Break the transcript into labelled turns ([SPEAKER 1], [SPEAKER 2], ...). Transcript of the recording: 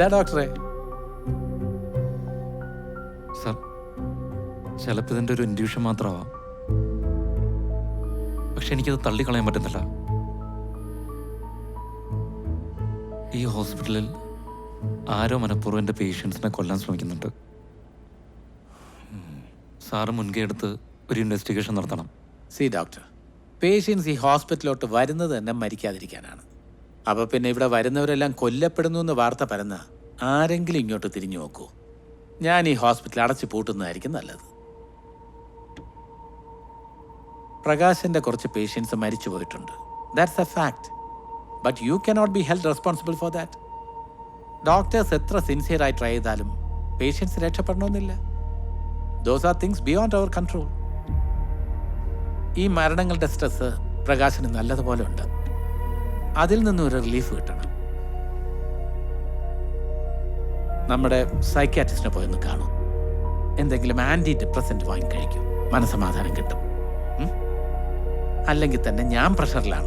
[SPEAKER 1] എന്താ ഡോക്ടറെ?
[SPEAKER 2] സർ, ചിലപ്പോൾ ഇതിൻ്റെ ഒരു ഇൻഡ്യൂഷൻ മാത്രമാവാം. പക്ഷെ എനിക്കത് തള്ളിക്കളയാൻ പറ്റുന്നില്ല. ഈ ഹോസ്പിറ്റലിൽ ആരോ മനഃപൂർവ്വം എൻ്റെ പേഷ്യൻസിനെ കൊല്ലാൻ ശ്രമിക്കുന്നുണ്ട്. സാറ് മുൻകൈ എടുത്ത് ഒരു ഇൻവെസ്റ്റിഗേഷൻ നടത്തണം.
[SPEAKER 1] സി ഡോക്ടർ, പേഷ്യൻസ് ഈ ഹോസ്പിറ്റലിലോട്ട് വരുന്നത് തന്നെ മരിക്കാതിരിക്കാനാണ്. അപ്പോൾ പിന്നെ ഇവിടെ വരുന്നവരെല്ലാം കൊല്ലപ്പെടുന്നു എന്ന് വാർത്ത പരന്ന ആരെങ്കിലും ഇങ്ങോട്ട് തിരിഞ്ഞു നോക്കൂ. ഞാൻ ഈ ഹോസ്പിറ്റൽ അടച്ചു പൂട്ടുന്നതായിരിക്കും നല്ലത്. പ്രകാശിൻ്റെ കുറച്ച് പേഷ്യൻസ് മരിച്ചു പോയിട്ടുണ്ട്. That's a fact. But you cannot be held responsible for that. Doctors എത്ര സിൻസിയറായി ട്രൈ ചെയ്താലും പേഷ്യൻസ് രക്ഷപ്പെടണമെന്നില്ല. Those are things beyond their control. ഈ മരണങ്ങളുടെ സ്ട്രെസ് പ്രകാശിന് നല്ലതുപോലെ ഉണ്ട്. അതിൽ നിന്നും ഒരു റിലീഫ് കിട്ടണം. നമ്മുടെ സൈക്യാട്രിസ്റ്റിനെ പോയൊന്ന് കാണും. എന്തെങ്കിലും ആൻറ്റി ഡിപ്രസൻറ്റ് വാങ്ങി കഴിക്കും, മനസ്സമാധാനം കിട്ടും. അല്ലെങ്കിൽ തന്നെ ഞാൻ പ്രഷറിലാണ്.